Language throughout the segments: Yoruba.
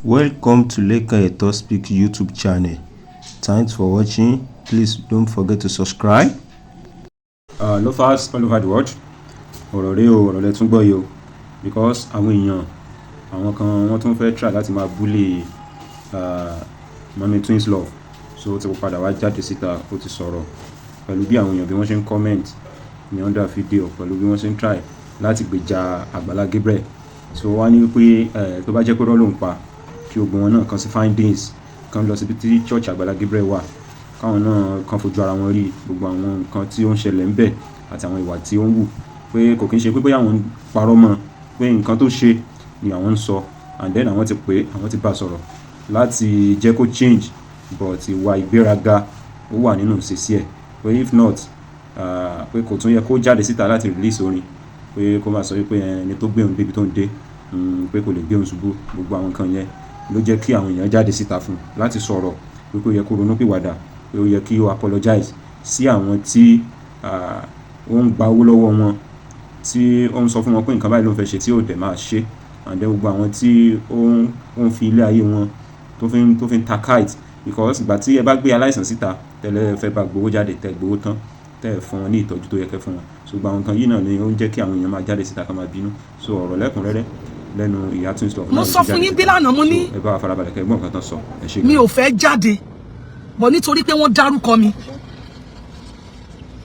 Welcome to Leka Eto Speak YouTube channel. Thanks for watching. Please don't forget to subscribe. Lovers all over the world. Ọ̀rọ̀ rẹ o, ọ̀rọ̀ lẹ tún gbọ́ yìí o. Because àwọn èèyàn, àwọn kan wọ́n tún fẹ́ try láti máa bully Mami Twins Love. So ó ti padà wá jáde síta, ó ti sọ̀rọ̀ pẹ̀lú bí àwọn èèyàn bí wọ́n ṣe ń comment ní under video, pẹ̀lú bí wọ́n ṣe ń try láti gbèjà Agbala Gabriel. So wá ní wípé tó bá jẹ́ pé rọ́ọ̀lù ń pa kí ogun wọn náà kan sí findings, kan lọ síbi tí church Agbala Gabriel wà, káwọn náà kan fojú ara wọn rí gbogbo àwọn nǹkan tí ó ń ṣẹlẹ̀ ń bẹ̀ àti àwọn ìwà tí ó ń wù, pé kò kí ń ṣe pé bóyá àwọn ń parọ́ mọ́, pé nǹkan tó ṣe ni àwọn ń sọ, and then àwọn ti pè, àwọn ti bá sọ̀rọ̀ láti jẹ́ kó change, but ìwà ìgbéraga ó wà nínú ìṣesí ẹ̀, pé if not pé kò tún yẹ kó jáde síta láti release orin, pé kó máa sọ wípé ẹni tó gbé òun débi tó ń dé, pé kò lè gbé òun ṣubú, gbogbo àwọn nǹkan yẹn ló jẹ́ kí àwọn èèyàn jáde síta fún láti sọ̀rọ̀ wípé ó yẹ kó ronú pìwàdà, pé ó yẹ kí ó apologize sí àwọn tí ó ń gba owó lọ́wọ́ wọn, tí ó ń sọ fún wọn pé nǹkan báyìí ló ń fẹ́ ṣe tí ó dẹ̀ máa ṣe, and then gbogbo àwọn tí ó ń fi ilé ayé wọn tó fi ń ta kite, because ìgbà tí ẹ bá gbé aláìsàn síta tẹ́lẹ̀ fẹ́ bá gbowó jáde, tẹ́ gbowó tán, tẹ́ fún wọn ní ìtọ́jú tó yẹ kẹ́ fún wọn, so gbogbo àwọn nǹkan yìí náà ni ó ń jẹ́ kí àwọn èèyàn máa jáde síta ká máa bínú. So ọ̀rọ̀ lẹ́kùnrẹ́rẹ́ lẹ́nu ìyá Twins Love. Mo sọ fún yín bí lánàá, mo ní ẹ bá wa farabalẹ̀ kẹ́ gbọ́ nǹkan tán sọ, ẹ ṣé. Mi ò fẹ́ jáde bọ̀ nítorí pé wọ́n dárúkọ mi.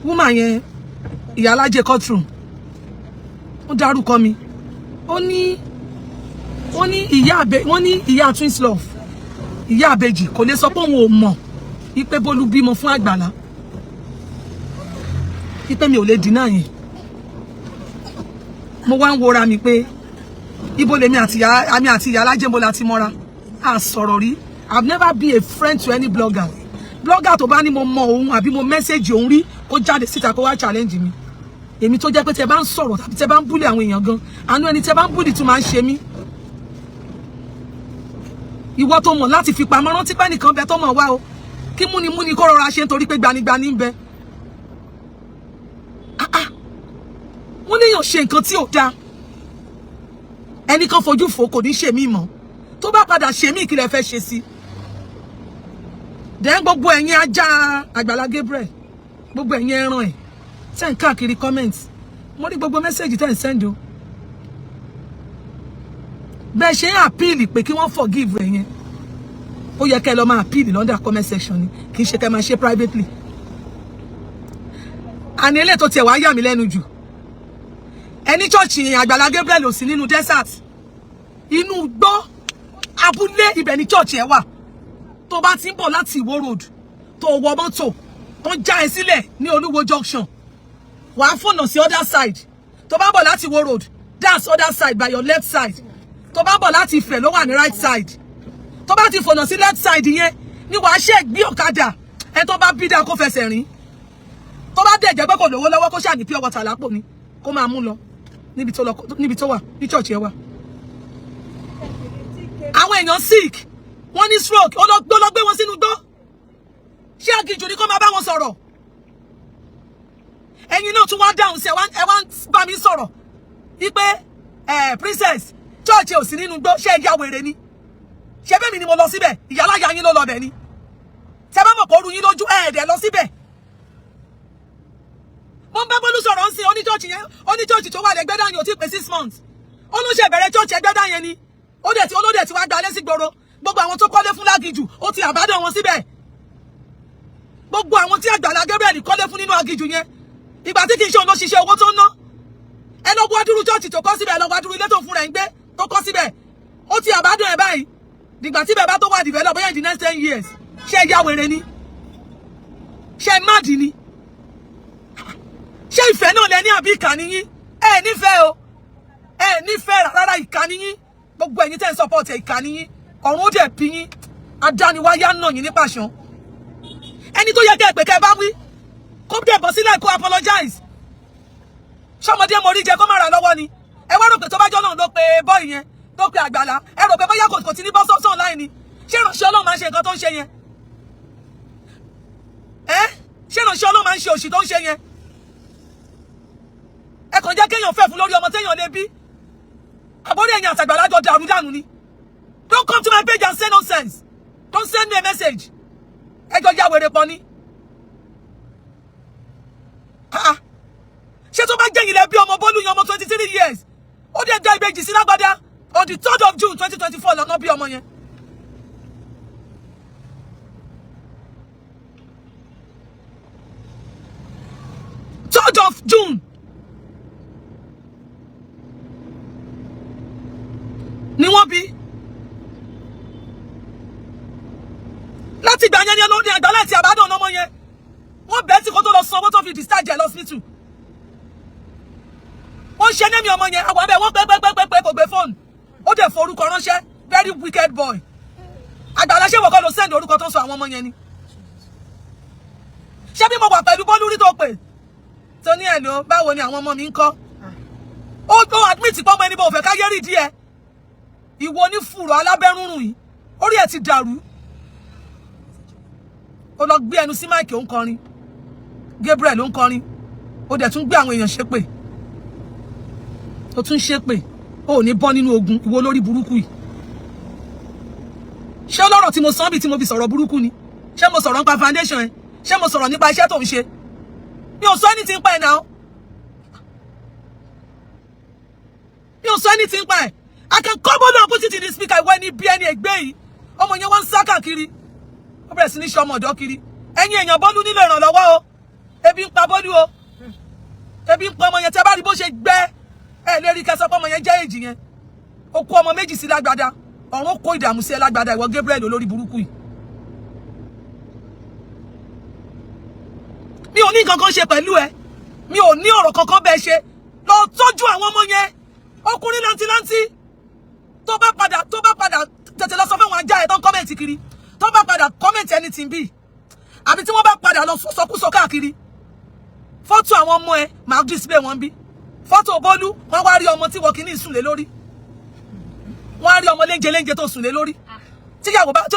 Woman yẹn, ìyá alájẹ courtroom, ó dárúkọ mi. Ó ní ìyá Twins Love, ìyá Ibeji kò lè sọ pé òun ò mọ̀ ipe Bólú bímọ fún Agbala, ipe mi ò lè dínà yẹn. Mo wá ń wora mi pé ibo lèmi àti ìyá alájẹ mo láti mọ́ra, a sọ̀rọ̀ rí. I've never been a friend to any blogger. Blogger tó bá ní mo mọ òun àbí mo message òun rí kó jáde síta kó wá challenge mi. Èmi tó jẹ́ pé tẹ́ bá ń sọ̀rọ̀ tàbí tẹ́ bá ń bully àwọn èèyàn gan, àánú ẹni tẹ́ bá ń bully tún máa ń ṣe mí. Ìwọ tó mọ̀ láti fi pamọ́, rántí pé nìkan bẹ tó mọ̀ wá o, kí múni kó rọra ṣe nítorí pé gbanigbani ń bẹ. Wọ́n léèyàn ṣe nǹkan tí ò dáa, ẹnì kan fojú fò kò ní ṣe mí mọ́, tó bá padà ṣe mí kí lẹ fẹ́ ṣe sí. Then gbogbo ẹ̀yin ajá Agbala Gabriel, gbogbo ẹ̀yin ẹran ẹ̀ tẹ́ ń káàkiri comments, mo rí gbogbo message tẹ́ ń send o. Bẹ́ẹ̀ ṣe ń appeal pé kí wọ́n forgive ẹ̀yẹn, ó yẹ kẹ́ lọ máa appeal lọ́ndà comment section ni, kì í ṣe kẹ́ máa ṣe privately. Àní ilé tó tiẹ̀ wá yà mí lẹ́nu jù, ẹni church Agbala Gabriel ò sí nínú desert, inú gbọ́ abúlé ibẹ̀ ni church ẹ̀ wà. Tó bá ti ń bọ̀ láti Ìwó road tó wọ mọ́tò tó já ẹ sílẹ̀ ní Olúwo junction, wàá fọ̀nà sí other side. Tó bá bọ̀ láti Ìwó road, that's other side by your left side. Tó bá bọ̀ láti Ifẹ̀ ló wà ní right side. Tó bá ti fọ̀nà sí left side yẹn ni wàá ṣe gbé ọ̀kadà, ẹ tó bá bí dá kó fẹsẹ̀ rìn. Tó bá dẹ̀ jẹ́ pé kò lówó lọ́wọ́ kó ṣáà ní pure water lápò ni kó máa mú lọ níbi tó wà ní church yẹn wà. Àwọn èèyàn sick, wọ́n ní stroke, ó lọ gbé wọn sínú gbó. Ṣé agijù ni kó máa bá wọn sọ̀rọ̀? Ẹ̀yin náà tún wá dáhùn sí ẹ wá ń bá mi sọ̀rọ̀ wípé princess church ò sí nínú gbó, ṣé ìyá wèrè ni? Ṣé bẹ́ẹ̀ mi ni mo lọ síbẹ̀? Ìyáláyà yín ló lọ bẹ̀ ni. Ṣé bá mọ̀ kó rú yín lójú ẹ̀ẹ́dẹ̀ lọ síbẹ̀? Mo ń bá Bólú sọ̀rọ̀ ń sin oníchọ́ọ̀chì tó wà lẹ́gbẹ́dá yẹn ò tí pé 6 months. Ó ló ṣe bẹ̀rẹ̀ church ẹgbẹ́dá yẹn ni. Olódẹ̀ ti wá gbalé sí gbòòrò. Gbogbo àwọn tó kọ́lé fún lágijù, ó ti àbádọ́ wọn síbẹ̀. Gbogbo àwọn tí Agbala Gabriel kọ́lé fún nínú agijù yẹn, ìgbà tí kì í ṣe òun ló ṣiṣẹ́ owó tó ń ná. Ẹ lọ wá dúró church tó kọ́ síbẹ̀, ẹ lọ wá dúró ilé tó fún rẹ̀ ń gbé tó kọ́ síbẹ̀. Ó ti àbádọ́ ẹ̀ báyìí. Dìgbà tí bẹ̀bá tó wà develop bóyá in the next 10 years. Ṣé ìyá wèrè ni? Ṣé máàdì ni? Ṣé ìfẹ́ náà lẹ ní àbí ìkà ni yín? Ẹ nífẹ̀ẹ́ o. Ẹ nífẹ̀ẹ́ rárá, ìkà ni yín. Gbogbo ẹ̀yin tẹ́ ń support ìkà ni yín. Ọ̀run ó dẹ̀ bí yín. Adániwáyá náà yín ní pàṣán. Ẹni tó yẹ kẹ́ pé kẹ́ bá wí, kó dẹ̀ bọ́ sílẹ̀ kó apologize. Ṣọmọdé mo rí jẹ kó má ra lọ́wọ́ ni. Ẹ wá rò pé tó bá jọ́ náà ló pe boy yẹn, tó pe Agbala, ẹ rò pé bóyá kò ti ní bọ́ sọ́sọ́ online ni. Ṣé ìránṣẹ́ Ọlọ́run máa ń ṣe nǹkan tó ń ṣe yẹn? Ṣé ìránṣẹ́ Ọlọ́run máa ń ṣe òṣì tó ń ṣe yẹn? Ẹ kàn jẹ́ kéèyàn fẹ́ fún lórí ọmọ téèyàn lè bí. Àbórí ẹ̀yin àti Agbala jọ dàrú dànù ni. Don't come to my page and say nonsense. Don't send me a message. Ẹjọ́ ya wèrè pọ̀ ni. Ṣé tó bá jẹ́ ilẹ̀ bí ọmọ Bólú yan ọmọ 23 years. Ó dẹ̀ dá Ibeji sí Agbala on the 3rd of June 2024 lọ́nà bí ọmọ yẹn. Of June ni wọ́n bí láti ìgbà yẹn ni olórí Agbala àti àbádọ́n ọmọ yẹn wọ́n bẹ́ẹ̀ tí kò tó lọ sanwó tó fi discharge ẹ̀ lọ́sítù wọ́n ṣe némi ọmọ yẹn àwọn ẹbẹ̀ wọ́n pẹ́ kò gbé fóònù ó dẹ̀ forúkọ ránṣẹ́ very wicked boy Agbala ṣé wọ́kọ́ ló send orúkọ tó sọ àwọn ọmọ yẹn ni ṣé bí mo wà pẹ̀lú Bólú rí tó pè Tony hello báwo ni àwọn ọmọ mi ń kọ́ ó tó admit pé ọmọ ẹni bó fẹ́ ká yẹ́rì díẹ̀ ìwọ ní fùrọ̀ alábẹ́rúnrún yìí orí ẹ̀ ti dàrú ó lọ gbé ẹnu sí máìkì ó ń kọrin Gabriel ó ń kọrin ó dẹ̀ tún gbé àwọn èèyàn ṣépè ó tún ṣépè ó ní bọ́ nínú ogun ìwọ lórí burúkú yìí ṣé ọlọ́rọ̀ tí mo sọ bí tí mo fi sọ̀rọ̀ burúkú ni ṣé mo sọ̀rọ̀ nípa foundation ẹ ṣé mo sọ̀rọ̀ nípa iṣẹ́ tó ń ṣe mi ò sọ anything pa ẹ̀ náà mi ò sọ anything pa ẹ̀ I can come on and put it in the speaker when he be any egbe yìí ọmọ yẹn wọ́n ń sá káàkiri ó bẹ̀rẹ̀ sí ní ṣe ọmọ ọ̀dọ́ kiri ẹ̀yin èèyàn Bólú nílò ìrànlọ́wọ́ o ebi ń pa Bólú o ebi ń pa ọmọ yẹn tẹ́ bá rí bó ṣe gbẹ́ ẹ̀ lérí kẹsàn pé ọmọ yẹn jẹ́ èjì yẹn ó kó ọmọ méjì sí lágbádá ọ̀run kó ìdààmú sí ẹ lágbádá ìwọ Gabriel olórí burúkú yìí mi ò ní kankan ṣe pẹ̀lú ẹ mi ò ní ọ̀rọ̀ kankan bẹ́ẹ̀ ṣe lọ tọ́jú àwọn ọmọ yẹn ọkùnrin lantilanti tó bá padà tètè lọ sọ fún àwọn ajá ẹ̀ tó ń kọ́mẹ̀ntì kiri tó bá padà kọ́mẹ̀ntì anything bí àbí tí wọ́n bá padà lọ sọkúsọ káàkiri fọ́tò àwọn ọmọ ẹ máa display wọn bí fọ́tò Bólú wọ́n wá rí ọmọ tí wọ́n kìíní sùn lé lórí wọ́n á rí ọmọ léńjẹ tó sùn lé lórí tíyàwó bá tí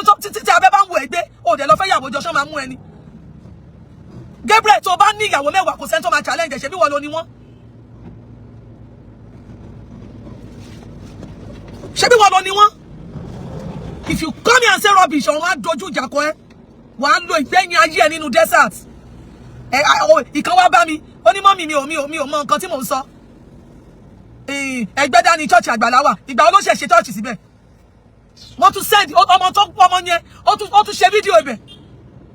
abẹ́ bá ń wọ ẹgbẹ́ òde lọ fẹ́ yàwó jọ ṣọ́ máa mú ẹni Gabriel tó bá ní ìyàwó mẹ́wàá kò sẹ́ni tó máa challenge ṣe bí wọ́n ló ní wọ́n ṣe bí wọ́n ló ní wọ́n if you come here and say rubbish ọ̀run á dojú ìjà kọ ẹ́ wàá lo ìgbẹ́yìn ayé ẹ nínú desert ìkan wá bá mi ó ní mọ́mì mi ò mọ nǹkan tí mò ń sọ ẹgbẹ́ dání chọ́ọ̀chì Àgbàlá wà ìgbà wo ló ṣe chọ́ọ̀chì síbẹ̀ wọ́n tún send ọmọ tó pọ̀ ọmọ yẹn ó tún ṣe fídíò ibẹ̀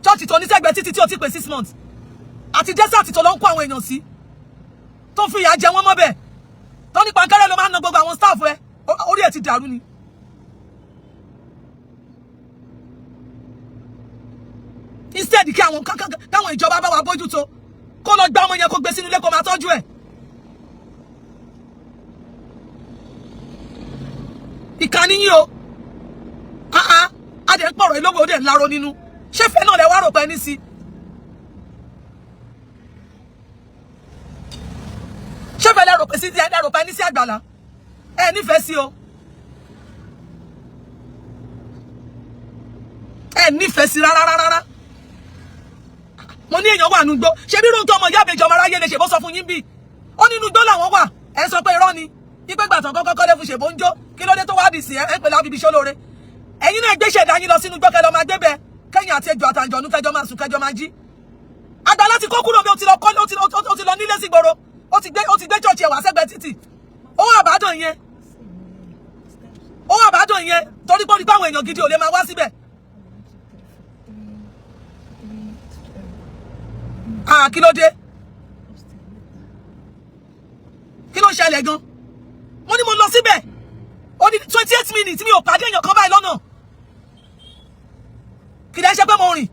chọ́ọ̀chì tó ní sẹ́gbẹ̀ẹ́ títí tí ó ti pè 6 months àti desert tó lọ ń kó àwọn èèyàn sí tó fi ìyà jẹ wọ́n mọ́bẹ̀ tó ní pankẹ́rẹ́ ló máa ń na gbogbo àwọn staff ẹ orí ẹ̀ ti dàrú ni. Instead kí àwọn káwọn ìjọba bá wa bójú tó kó lọ gbá ọmọ yẹn kó gbé sínú ilé kó máa tọ́jú ẹ̀. Ìkànnì yín o adẹ̀ ń pọ̀rọ̀ ìlówó ó dẹ̀ ń láró nínú ṣé fẹ́ náà lẹ wá rò pé ní sí ṣé fẹ́ lẹ rò pé sí ẹ rò pé ní sí Àgbàlá ẹ nífẹ̀ẹ́ sí o ẹ nífẹ̀ẹ́ sí rárá mo ní èèyàn wà nùgbó ṣe bí irun tó ọmọ ìyá àbèjì ọmọ aráyé lè ṣèbó sọ fún yín bí ó nínú igbó làwọn wà ẹ sọ pé irọ́ ni ipe gbàtàn kọ́kọ́ lè fún ṣèbó ń jó kí ló dé tó wá dì sí ẹ ń pè lábíbi ṣólóore ẹ̀yin náà gbé ṣẹ̀dá yín lọ sínú igbó kẹlọ máa gbébẹ̀ kẹ́yìn àti ejò àtàǹjọ̀nú kẹjọ máa sùn kẹjọ máa jí Àgbàlá ti kó kúrò bí ó ti lọ nílé sí gbòòrò ó ti gbé chọ́ọ̀chì ẹ̀wà sẹ́gbẹ̀ẹ́ títì ó àbádàn yẹn torí pé àwọn èèyàn gidi ò lè máa wá síbẹ̀ kí ló dé kí ló ṣẹlẹ̀ gan mo ní mo lọ síbẹ̀ ó ní 28 minutes mi ò pàdé èèyàn kan báyìí lọ́nà kì í ṣe pé mo rìn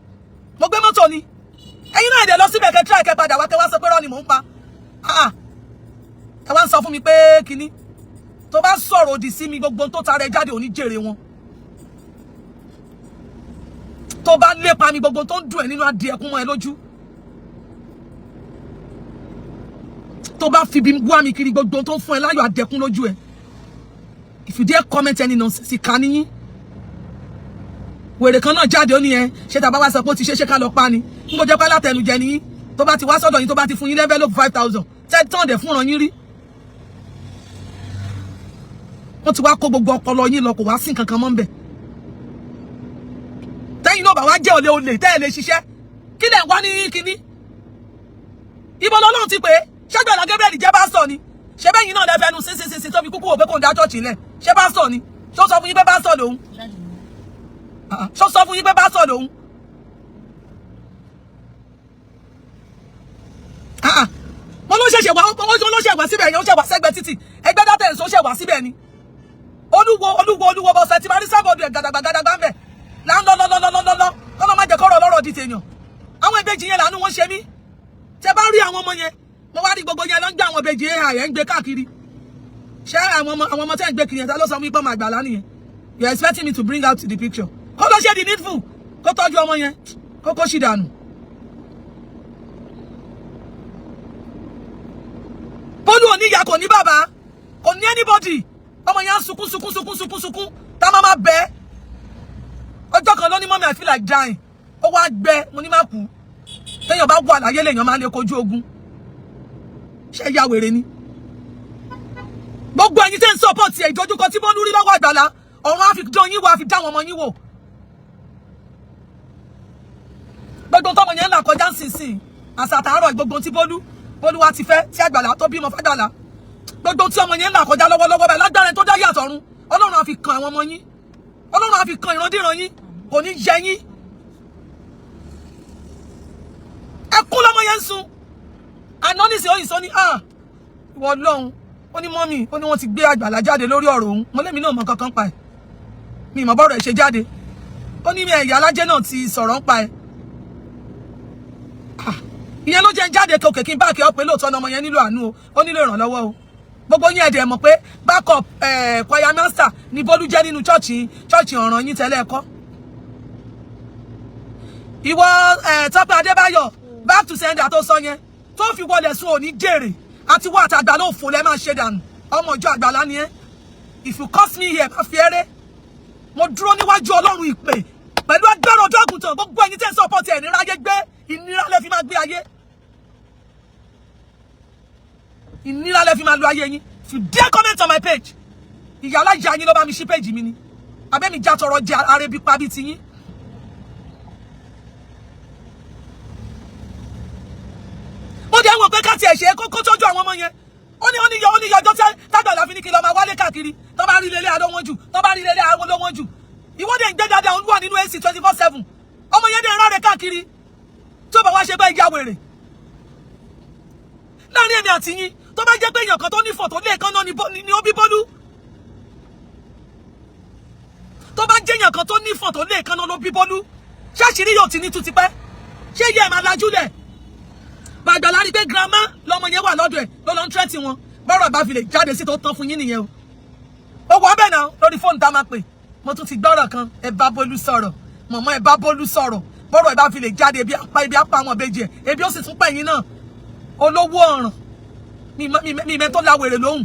mo gbé mọ́tò ni ẹ̀yin náà ẹ̀dẹ̀ lọ síbẹ̀ kẹ́ tíráì kẹ́ padà wá kẹ́ wá sọ pé rọ́ ni mò ń pa ẹ wá ń sọ fún mi pé kíní tó bá sọ̀rọ̀ òdì sí mi gbogbo tó tara ẹ jáde ò ní jèrè wọn tó bá lépa mi gbogbo tó ń dùn ẹ nínú adìẹ kún mọ́ ẹ lójú tó bá fi bí wá mi kiri gbogbo tó ń fún ẹ láyọ̀ adẹkún lójú ẹ if you dare comment any nonsense ìkànnì yín wèrè kan náà jáde ó ní ẹ ṣé tàbá wá sọ pé ó ti ṣe ká lọ pa ni n kò jẹ́ pé látẹnujẹ ni yín tó bá ti wá sọ́dọ̀ yín tó bá ti fún yín envelope 5,000 tán dẹ̀ fúnran yín rí wọ́n ti wá kó gbogbo ọpọlọ yín lọ kò wá sí nǹkan kan mọ́ ń bẹ̀ bá wá jẹ́ olè tẹ́ ẹ lè ṣiṣẹ́ kí lẹ̀ wá ní kíní ibo lọ́lọ́run ti pé ṣẹ́gbẹ̀lá Gabriel jẹ́ pásítọ̀ ni ṣé bẹ́yìn náà lẹ́fẹ̀ẹ́nu sí tó fi kúkú wò pé kò ń dá chọ́ọ̀chì lẹ̀ ṣé pásítọ̀ ni ṣó sọ fún yín pé pásítọ̀ lòun ṣó sọ fún yín pé pásítọ̀ lòun mo ló ṣẹ̀ṣẹ̀ wá síbẹ̀ yẹn ó ṣẹ̀ wá sẹ́gbẹ̀ títì ẹgbẹ́ dátẹ̀ ń sọ ṣẹ̀ wá síbẹ̀ ni olúwo bọ̀sẹ̀ tí marí sábọ̀dù ẹ̀ gàdàgbà ń bẹ̀ là ń lọ́lọ́lọ́lọ́lọ́ kọ́nà má jẹ́ kọ́rọ̀ lọ́rọ̀ di tèèyàn àwọn ìbejì yẹn làánú wọn ṣe mí tẹ bá rí àwọn ọmọ yẹn mo wá rí gbogbo yẹn lọ ń gbé àwọn ìbejì ẹ̀ ń gbé káàkiri ṣé àwọn ọmọ tẹ́ ń gbé kiri yẹn ta ló sọ fún ipò máa Àgbàlá nìyẹn you are expecting me to bring out the picture kó ló ṣe the needful kó tọ́jú ọmọ yẹn kó ṣì dànù. Pelu ò ní ìyá kò ní bàbá kò ní anybody ọmọ yẹn sunkún tá a máa bẹ́ ọjọ́ kan ló ní mọ́mí I feel like dying ó wá gbẹ mo ní má kú téèyàn bá wà láyé lèèyàn máa lè kojú ogun ṣe ya wèrè ni gbogbo ẹ̀yin tẹ́ ń support ẹ̀ ìdojúkọ tí Pelu rí lọ́wọ́ Àgbàlá ọ̀run á fi dán yín wò á fi dá àwọn ọmọ yín wò gbogbo tọmọ yẹn ń là kọjá nísinsìnyí àsàtàárọ̀ gbogbo tí Pelu wá ti fẹ́ tí Àgbàlá tó bímọ f'Àgbàlá gbogbo tí ọmọ yẹn ń là kọjá lọ́wọ́lọ́wọ́ bẹ́ẹ̀ lágbára tó dá yàtọ̀ ọ̀run Ọlọ́run á fi kan àwọn ọmọ yín Ọlọ́run á fi kan ìrandíran yín kò ní yẹ yín ẹkún lọ́mọ yẹn ń sun àná ní ìsìn òyìnbó ní ìwọ Ọlọ́run ó ní mọ́mì ó ní wọ́n ti gbé Àgbàlá jáde lórí ọ̀rọ̀ òun mo lẹ́mi náà mọ kankan pa ẹ̀ mi ìmọ̀ bọ́rọ̀ ẹ̀ ṣe jáde ó ní mi ẹ̀yà alájẹ́ náà ti sọ̀rọ̀ ń pa ẹ̀ ìyẹn ló jẹ́ jáde kòkè kí n báàkì ọ pé lóòótọ́ ọmọ yẹn nílò àánú o ó nílò ìrànlọ́wọ́ o gbogbo yín ẹ̀dẹ̀ mọ̀ pé backup choir master ní Pelu jẹ́ nínú chọ́ọ̀chì ọ̀ràn yín tẹ́lẹ̀ ẹ̀kọ́ ìwọ Tọ́pẹ́ Adébáyọ̀ back to sender tó sọ yẹn tó fi wọlé sún òní jèrè àti wọ́n àti Àgbàlá òfò lẹ́ máa ṣe dànù ọmọ ìjọ Àgbàlá ni ẹ́ if you curse me here má fi eré mo dúró níwájú Ọlọ́run ìpè pẹ̀lú agbára ọjọ́ àgùntàn gbogbo ẹ̀yin tẹ́ ń support ẹ̀ nira ayé gbé ìnira lẹ́ fi máa gbé ayé ìnira lẹ́ fi máa lo ayé yín if you dare comment on my page ìyá alájà yín ló bá mi ṣí page mi ni abẹ́mi já tọrọ jẹ arẹbí pa bí ti yín mo dẹ̀ ń wò pé káti ẹ̀ ṣe kó tọ́jú àwọn ọmọ yẹn ó ní ọjọ́ t'Àgbàlá fi ní kí lọ máa wálé káàkiri tó bá rí ilé àlọ́wọ́n jù tó bá rí ilé àlọ́wọ́n jù ìwọ́de ń gbé dáadáa olúwa nínú AC 24/7 ọmọ yẹn dẹ̀ ń rárẹ̀ káàkiri tó bá wá ṣe bá ìyá wèrè láàrin èmi àti yín tó bá jẹ́ pé èèyàn kan tó ní fọ̀tò lẹ́ẹ̀kan náà ni ó bí Pelu tó bá jẹ́ èèyàn kan tó ní fọ̀tò lẹ́ẹ̀kan náà ló bí Pelu ṣáṣìírí yóò ti ní tún ti pẹ́ ṣé yẹ ẹ̀ máa lajú lẹ̀ Àgbàlá rí pé girama lọmọ yẹn wà lọ́dọ̀ ẹ̀ ló lọ ń tẹ́tì wọn bọ́rọ̀ bá fi lè jáde sí tó tán fún yín nìyẹn o ó wọ abẹ́ náà lórí fóònù tá a máa pè mo tún ti gbọ́rọ̀ kan ẹ bá Pelu sọ̀rọ̀ mọ̀mọ́ ẹ bá Pelu sọ̀rọ̀ bọ́rọ̀ ẹ bá fi lè jáde ebi apá àwọn ìbejì ẹ̀ ebi ó sì tún pẹ̀yìn náà olówó ọ̀ràn mi mẹ́ tó láwèrè lóhùn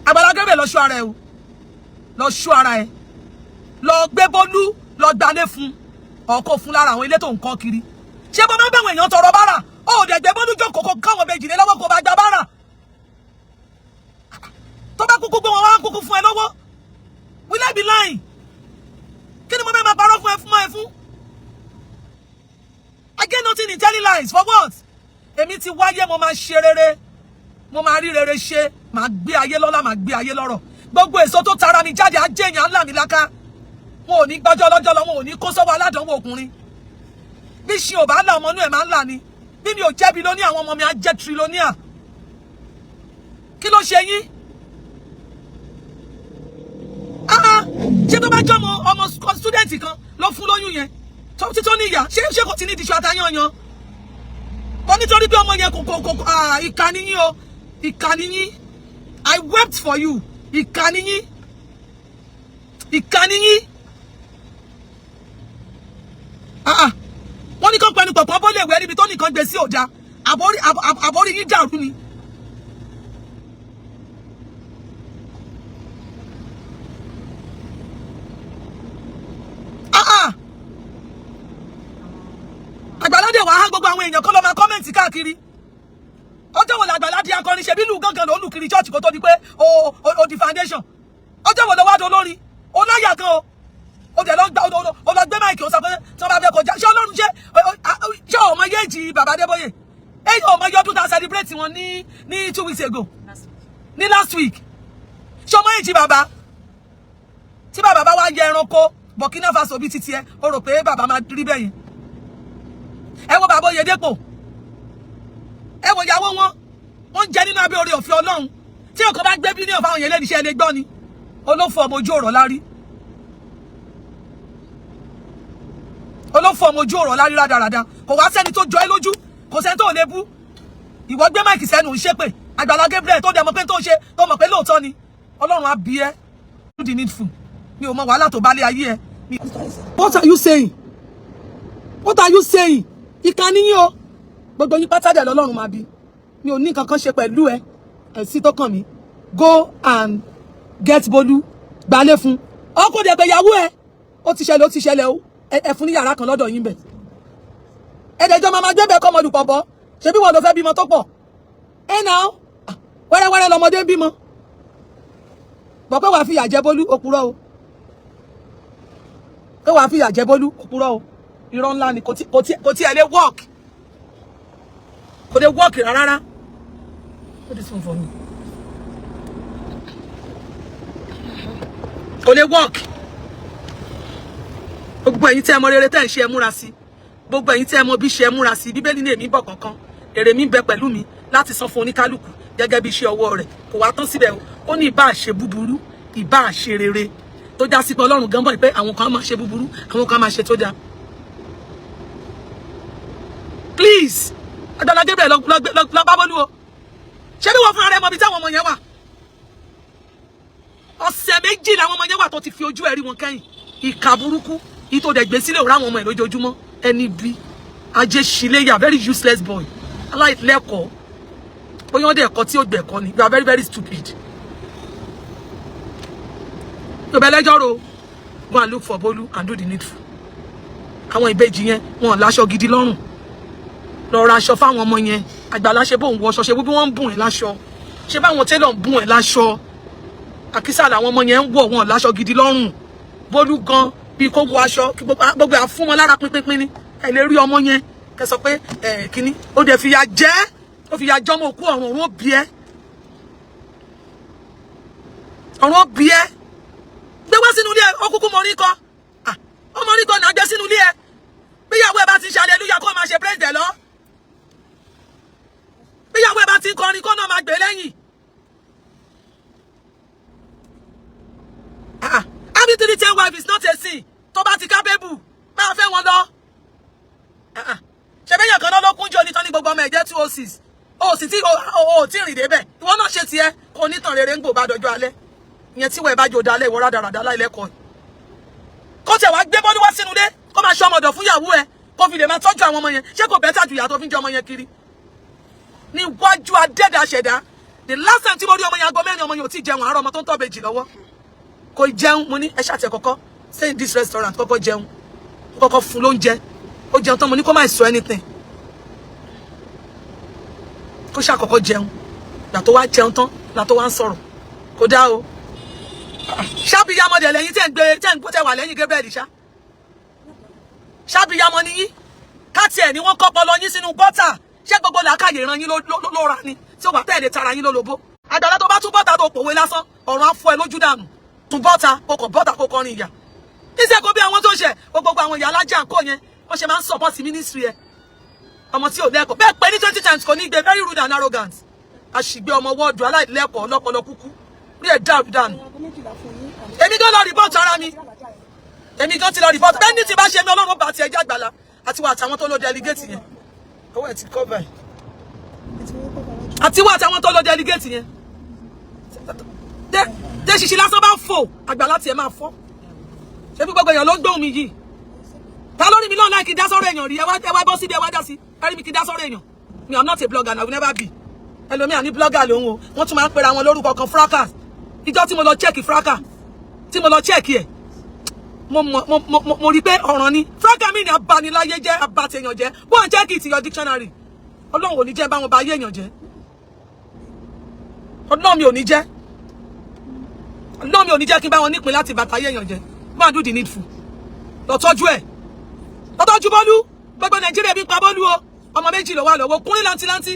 Àgbàlá Gabriel lọ ṣọ́ ara ẹ o lọ ṣọ́ ara ẹ lọ gbé Pelu lọ gbalé fún ọkọ̀ fún lára àwọn ilé tó ń kọ́ kiri ṣé bọ́ máa ń bẹ̀wọ̀n èèyàn tọrọ bára ó dẹ̀ gbé Pelu jókòó káwọn ìbejì lé lọ́wọ́ kó bá gba bára tó bá kúkú gbé wọn wá kúkú fún ẹ lọ́wọ́ will I be lying kí ni mo fẹ́ máa parọ́ fún ẹ fún I get nothing in telling lies for what èmi ti wáyé mo máa ṣe rere mo máa rí rere ṣe máa gbé ayé lọ́lá máa gbé ayé lọ́rọ̀ gbogbo èso tó tara mi jáde á jẹ́ èèyàn ńlá mi láká wọn ò ní gbọ́jọ́ lọ́jọ́ lọ wọn ò ní kó sọ́wọ́ aládánwò ọkùnrin bí ṣe ò bá là ọmọ inú ẹ̀ máa ń là ni bí mi ò jẹ́ bilóníà àwọn ọmọ mi á jẹ́ trilóníà kí ló ṣe yín ṣé tó bá jọ ọmọ student kan ló fún lóyún yẹn títọ́ níyà ṣé kò ti ní ìdíṣọ́ àtayányán kò nítorí pé ọmọ yẹn kò ìkà ni yín o ìkà ni yín I wept for you ìkà ni yín ìkà ni yín wọ́n ní kàn pẹ̀lú pọ̀pọ̀ bó lè wẹ̀ níbi tó nìkan gbé sí ọ̀dà àbórí yín dàrú ni. Àgbàlá dẹ̀ wá há gbogbo àwọn èèyàn kọ́ ló máa kọ́mẹ̀ntì káàkiri ọjọ́ wo làgbàlá di akọrin ṣe bí lù gángan ló lù kiri church kó tó di pé o di foundation ọjọ́ wo ló wá do lórí ó láyà gan o ó dẹ̀ lọ gbé máìkì ó sọ pé tí wọ́n bá fẹ́ kọjá ṣé Ọlọ́run ṣé ọmọ yéèjì bàbá Adébóyè èyí ọmọ yọdún tá a celebrate wọn ní 2 weeks ago ní last week ṣé ọmọ yéèjì bàbá tí bàbá bá wá yẹ ẹranko Burkina Faso bí titi ẹ ó rò pé bàbá máa rí bẹ́yìn ẹ wo bàbá Oyèdépò ẹ wo ìyàwó wọn jẹ nínú abẹ́ orí ọ̀fẹ́ Ọlọ́run tí ọkọ̀ bá gbé bílíọ̀nù fáwọn yẹn lẹ́nu iṣẹ́ ẹlẹ́ gbọ́ ni olófò ọmọ ojú ọ̀rọ̀ lárí olófò ọmọ ojú ọ̀rọ̀ lárí rádaràda kò wá sẹ́ni tó jọ ẹ́ lójú kò sẹ́ni tó lè bú ìwọ gbé máìkì sẹ́nu ń ṣépè Àgbàlá Gabriel tó dẹ̀ mọ̀ pé tó ṣe tó mọ̀ pé lóòótọ́ ni Ọlọ́run á bí ẹ́ do the needful mi ò mọ wàhálà tó bá lé ayé ẹ. What are you saying? What are you saying? Ìkànnì yín o gbogbo yín pátá dẹ̀ lọ́lọ́run máa bí mi ò ní nǹkan kan ṣe pẹ̀lú ẹ ẹ̀sìn tó kàn mí go and get Bolu gbalẹ̀ fún ọkọ̀ dẹ̀ pé ìyàwó ẹ ó ti ṣẹlẹ̀ o ẹ fún ní yàrá kan lọ́dọ̀ yín bẹ̀ ẹ̀dẹ̀jọ́ máa gbé bẹ́ẹ̀ kọ́ ọmọdù pọ̀pọ̀ ṣé bí wọ́n lọ fẹ́ bímọ tó pọ̀ ẹ̀ náà wẹ́rẹ́wẹ́rẹ́ lọmọdé ń bímọ bọ̀ pé wàá fi ìyà jẹ Bolu òpùrọ́ o pé wàá fi ìyà jẹ Bolu òpùrọ́ o irọ́ ńlá ni kò tí ẹ lè work kò lè work rárá. Put this one for me. Kò lè work. Gbogbo ẹ̀yin tí ẹ mọ rere tẹ́ ń ṣe ẹ múra sí. Gbogbo ẹ̀yin tí ẹ mọ bí ṣe ẹ múra sí. Bíbélì ní èmi bọ̀ kankan. Èrè mi bẹ pẹ̀lú mi láti san fún oníkálùkù gẹ́gẹ́ bí iṣẹ́ ọwọ́ rẹ̀. Kò wá tán síbẹ̀ o. Ó ní ìbá ṣe búburú, ìbá ṣe rere. Tó já sí pé Ọlọ́run gan bọ̀ pé àwọn kan máa ṣe búburú, àwọn kan máa ṣe tó dáa. Please, Àgbàlá Gabriel lọ bá Bolu o. Ṣé bí wọ́n fún ara ẹ mọ̀ bí táwọn ọmọ yẹn wà? Ọ̀sẹ̀ méjì làwọn ọmọ yẹn wà tó ti fi ojú ẹ̀ rí wọn kẹ́yìn. Ìkà burúkú yìí tó dẹ̀ gbé sílẹ̀ òun ráwọn ọmọ ẹ̀ lójoojúmọ́ ẹni bí ajé ṣìlẹ́yà very useless boy aláìlẹ́kọ̀ọ́ bóyá ọdẹ ẹ̀kọ́ tí ó gbẹ̀kọ́ ni you are very very stupid. Yóò bẹ lẹ́jọ́ ro go and look for Bolu and do the needful. Àwọn ìbejì yẹn wọn láṣọ gidi lọ́rùn lọ ra aṣọ fáwọn ọmọ yẹn Àgbàlá ṣe bóun wọṣọ ṣe bí wọ́n ń bùn ẹ̀ láṣọ ṣe báwọn tẹ́lọ̀ ń bùn ẹ̀ láṣọ àkísà làwọn ọmọ yẹn ń wọ̀ wọn láṣọ gidi lọ́rùn Bolu gan bí kò wọ aṣọ gbogbo àfún wọn lára pínpín ni ẹ lè rí ọmọ yẹn kẹ sọ pé kíní ó dẹ̀ fìyà jẹ ó fìyà jọmọ òkú ọ̀run ó bí ẹ ọ̀run ó bí ẹ gbé wá sínú ilé ẹ ó kúkú mọ orí kọ ọmọ orí kọ náà gbé sínú ilé ẹ bíyàwó ẹ bá ti ṣe hallelujah kó máa ṣe praise the Lord bíyàwó ẹ bá ti kọrin kó náà máa gbé lẹ́yìn. Having 3 10 wives is not a sin. Tó bá ti capable máa fẹ́ wọn lọ. Ṣé bẹ́yàn kan ló kúnjọ ní tán ní gbogbo ọmọ ẹ̀jẹ̀ 206 o sì tí o tí rìn débẹ̀ ìwọ náà ṣe tiẹ̀ kò ní tàn rere ń gbò bá dọjọ́ alẹ́ ìyẹn tí wọ́n bá jò dalẹ̀ ìwọ rádaràdà láìlẹ́kọ̀ọ́ kó tẹ̀ wá gbé Bolu wá sínú ilé kó máa ṣọ́ ọmọdọ̀ fún ìyàwó ẹ kó fi lè máa tọ́jú àwọn ọmọ yẹn ṣé kò bẹ́tà ju ìyá tó fi ń jẹ ọmọ yẹn kiri níwájú adẹ́dà ṣẹ̀dá the last time tí mo rí ọmọ yẹn aago mẹ́rin ọmọ yẹn ò tí jẹun àárọ̀ ọmọ tó ń tọ́ bèjì lọ́wọ́ kò jẹun mo ní ẹ ṣàtẹ̀ kọ́kọ́ stay in this restaurant kọ́kọ́ jẹun kọ́kọ́ fún lóúnjẹ ó jẹun tán mo ní kó má sọ anything kó ṣàkọ́kọ́ jẹun gbà tó wá jẹun tán là tó wá ń sọ̀rọ̀ kò dá o ṣábìyamọ dẹ̀ lẹ́yìn tẹ́ ń wà lẹ́yìn Gabriel ṣábìyamọ ni yín káàtì ẹ̀ ni wọ́n kọ́ pọlọ yín sínú gọ́tà ṣé gbogbo làákàyè ran yín ló ra ni tí ó wà tẹ́ẹ̀lẹ̀ tara yín lólobó Àgbàlá tó bá tún bọ́ta tó pòwe lásán ọ̀run á fọ́ ẹ lójú dànù tún bọ́ta kókò bọ́ta kókò rin ìyà iṣẹ́ kó bí àwọn tó ṣẹ̀ gbogbo àwọn ìyá alájà ńkọ́ yẹn wọ́n ṣe máa ń support ministry ẹ̀ ọmọ tí ò lẹ́kọ̀ọ́ bẹ́ẹ̀ pé ní 20 times kò ní gbé very rude and arrogant àṣìgbé ọmọ wọ́ọ̀dù aláìlẹ́kọ̀ọ́ ọlọ́pọlọ kúkú rí ẹ̀ dàrú dànù èmi gan lọ report ara mi èmi gan ti lọ report bẹ́ẹ̀ ní ti bá ṣe mi Ọlọ́run bá ti ẹjẹ́ Àgbàlá àti wà àtàwọn tó lọ delegate yẹn owó ẹ̀ ti cover àti wà àtàwọn tó lọ delegate yẹn tẹ ṣiṣi lásán bá fò Àgbàlá tiẹ̀ máa fọ́ ṣé bí gbogbo èèyàn ló gbóhùn mi yìí ta lórí mi náà láì kí dá sọ́rọ̀ èèyàn rí ẹ wá bọ́ síbi ẹ wá dá sí ẹ rí mi kí dá sọ́rọ̀ èèyàn mi am not a blogger and I will never be ẹlòmíà ní blogger lòun o wọ́n tún máa ń pera wọn lórúkọ kan fracas ìjọ tí mo lọ check fracas tí mo lọ check ẹ mo rí pé ọ̀ràn ni fracas mi ni abaniláyé jẹ́ abatèèyàn jẹ́ go and check it in your dictionary Ọlọ́run ò ní jẹ́ báwọn bá yé èèyàn jẹ́ Ọlọ́run mi ò ní jẹ́ kí n bá wọn nípìn láti bàtà yé èèyàn jẹ́ go and do the needful lọ tọ́jú ẹ̀ lọ tọ́jú Bọ́lú gbogbo Nàìjíríà bí pa Bọ́lú o ọmọ méjì ló wà lọ́wọ́ kúnrín lantilanti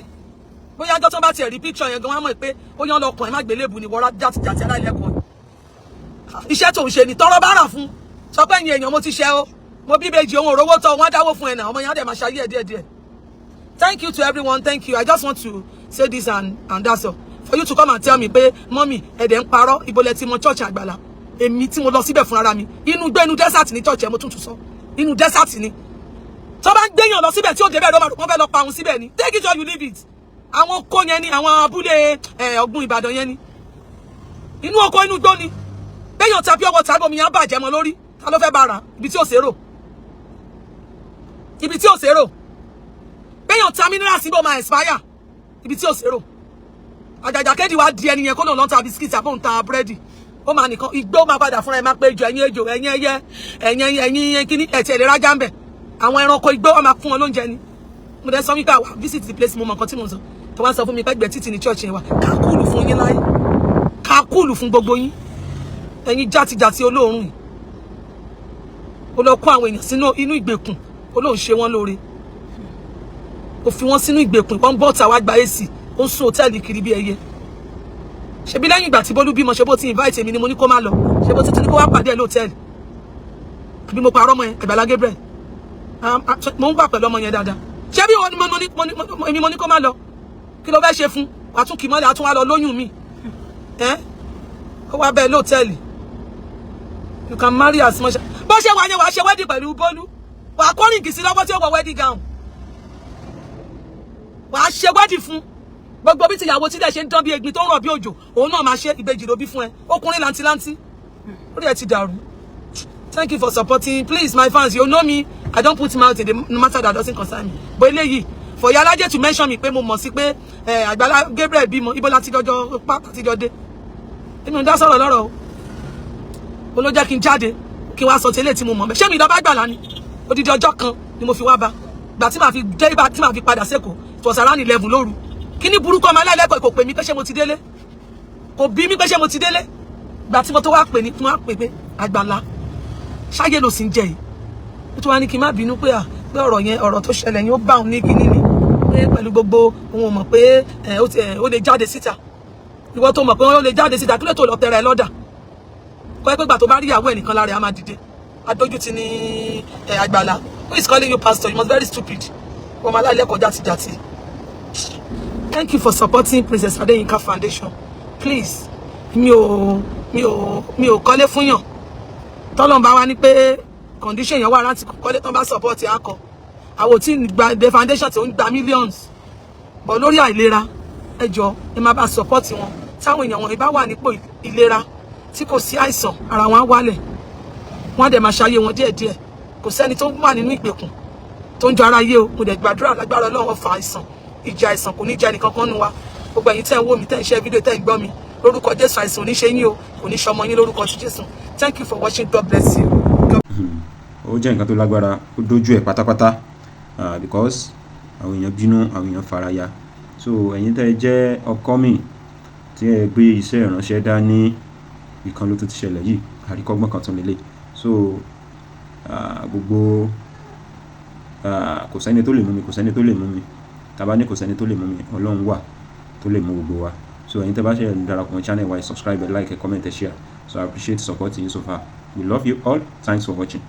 bóyá ọjọ́ tó bá tiẹ̀ rí picture yẹn gan wọ́n mọ̀ pé ó yán lọkùn ẹ̀ má gbélébù ni wọ́n jàtìjàtì aláìlẹ́kọ̀ọ́ iṣẹ́ tó ń ṣe ni tọ́rọ́ bá rà fún sọ pé ẹ̀yin èèyàn mo ti ṣe o mo bí Ìbejì ohun òrówó tọ́ wọ́n dáwó fún ẹ̀ náà ọmọ yẹn á dẹ̀ máa ṣayé ẹ̀ díẹ̀díẹ̀. Thank you to everyone. Thank you. I just want to say this and that's all. For you to come and tell me pé mommy ẹ̀dẹ̀ ń parọ́ ibo lẹ ti mọ church Agbala èmi tí mo lọ síbẹ̀ fún ara mi inú desert ni church ẹ̀ mo tún sọ inú desert ni tó bá ń gbéyàn lọ síbẹ̀ tí ó débẹ̀ ló máa rò wọ́n fẹ́ lọ pa òun síbẹ̀ ni take it or you leave it àwọn oko yẹn ni àwọn abúlé Ọ̀gbun Ìbàdàn yẹn ni inú oko inú igbó ni gbéyàn tàbí ọwọ́ tàbí omi yẹn bàjẹ́ mọ́ lórí ta ló fẹ́ bá ra ibi tí ò ṣèrò gbéyàn ta mineral síbò máa expire ibi tí ò ṣèrò àjàjà kéde wá di ẹni yẹn kó lòun lọ́n ta bisikíìtì àbọ̀ ń ta búrẹ́dì ó máa nìkan igbó máa padà fúnra ẹ máa pé ejò ẹ̀yìn ẹyẹ ẹ̀yìn kíní ẹ̀tì ẹ̀lẹ́ra jáǹbẹ̀ àwọn ẹranko igbó wọn máa fún wọn lóúnjẹ ni mo dẹ́ sọ wípé àwa visit the place mo mọ nǹkan tí mo sọ tó wá sọ fún mi pé gbẹ títì ní church yẹn wà kákúlù fún yín láyé kákúlù fún gbogbo yín ẹ̀yin játijàti olóòórùn yìí ó lọ kó àwọn èèyàn sínú inú ìgbèkùn olóòórùn ṣe wọn lóore ó fi wọn sínú ìgbèkùn wọn bọ́ tàwa gba èsì ó ń sún hòtẹ́ẹ̀lì kiri bí ẹyẹ ṣebí lẹ́yìn ìgbà tí Bọ́lú bímọ ṣe bó ti invite mi ni mo ní kó má lọ ṣe bó ti ní kó wá pàdé ẹ̀ lóòtẹ́ẹ̀lì àbí mo parọ́ ọmọ yẹn Agbala Gabriel mo ń gbà pẹ̀lú ọmọ yẹn dáadáa ṣé bí èmi mo ní kó má lọ kí ló fẹ́ ṣe fún wàá tún kì í mọ́lẹ̀ àtún wá lọ lóyún mi ó wá bẹ́ẹ̀ lóòtẹ́ẹ̀lì you can marry as much bó ṣe wà yẹn wàá ṣe wedding pẹ̀lú Bọ́lú wàá kó rìngì sí lọ́wọ́ tí ó wọ wedding gown wàá ṣe wedding fún gbogbo bí tìyàwó tí dẹ̀ ṣe ń dán bí egbin tó ń rọ̀ bí òjò òun náà máa ṣe Ìbejì ló bí fún ẹ ọkùnrin lantilanti ó dẹ̀ ti dàrú. Thank you for supporting. Please, my fans, you know me. I don't put mouth in the matter that doesn't concern me. But eléyìí, for Yalaje to mention me pé mo mọ̀ sí pé Agbala Gabriel bímọ ibo láti jọjọ pa àti jọdé. Èmi ò dá sọ̀rọ̀ lọ́rọ̀ o. Ó ló jẹ́ kí n jáde kí n wá sọ tẹ́lẹ̀ tí mo mọ̀. Ṣé mi lọ bá Agbala ni? Odidi ọjọ́ kan ni mo fi wá bá. Ìgbà tí màá fi dé ìgbà tí màá fi padà sẹ́kọ̀ọ́. It was around 11 lóru. Kíní burúkú ọmọ aláìlẹ́kọ̀ọ́ kò pè mí pé ṣé mo ti délé. Kò bí mi pé ṣé mo ti délé. Ìgbà tí mo tó wá pè ní tí wọ́n á pè pé Agbala ṣáyé ló sì ń jẹ yìí ó tún wá ní kí n má bínú pé pé ọ̀rọ̀ yẹn ọ̀rọ̀ tó ṣẹlẹ̀ yẹn ó bá òun ní kíní ni pé pẹ̀lú gbogbo òun ò mọ̀ pé ó lè jáde síta ìwọ tó mọ̀ pé ó lè jáde síta kí ló tó lọ tẹra ẹ lọ́dà kọ́ ẹ pé gbà tó bá rí ìyàwó ẹ̀ nìkan lára ẹ̀ á máa dìde adójútì ní Agbala who is calling you pastor you must very stupid ọmọ aláìlẹ́kọ̀ọ́ jàtijàti. Thank you for supporting Princess Adeyinka Foundation. Please mi ò kọ́lé fún yàn tọ́lọ́n bá wá ní pé condition yẹn wà láti kọ́lé tán bá support akọ àwọn tí gba the foundation tí ó ń gba millions bọ̀ lórí àìlera ẹ jọ̀ọ́ ẹ má bá support wọn táwọn èèyàn wọn bá wà nípò ìlera tí kò sí àìsàn ara wọn á wálẹ̀ wọn á dẹ̀ máa ṣayé wọn díẹ̀díẹ̀ kò sẹ́ni tó wà nínú ìgbèkùn tó ń jọ ara yé o mo dẹ̀ gbàdúrà lágbára Ọlọ́run fa àìsàn ìjà àìsàn kò ní jẹ́ ẹnìkan kan nù wa gbogbo ẹ̀yin tẹ́ ń wò mí tẹ́ ń share fídíò tẹ́ ń gbọ́ mi lórúkọ Jésù àìsàn ò ní ṣe yín o kò ní ṣọmọ yín lórúkọ Jésù. Thank you for watching. God bless you. Ó jẹ́ nǹkan tó lágbára ó dójú ẹ̀ pátápátá because àwọn èèyàn bínú àwọn èèyàn faraya so ẹ̀yin tẹ́ ẹ jẹ́ ọkọ mi tí ẹ gbé iṣẹ́ ìránṣẹ́ dání ìkan ló tó ti ṣẹlẹ̀ yìí àríkọ́gbọ́n kan tún lélẹ̀ so gbogbo kò sẹ́ni tó lè mú mi kò sẹ́ni tó lè mú mi tàbá ní kò sẹ́ni tó lè mú mi Ọlọ́run wà tó lè mú gbogbo wa so ẹ̀yin tẹ́ bá ṣe darapọ̀ mọ́ channel wa subscribe like comment share so I appreciate supporting you so far. We love you all. Thanks for watching.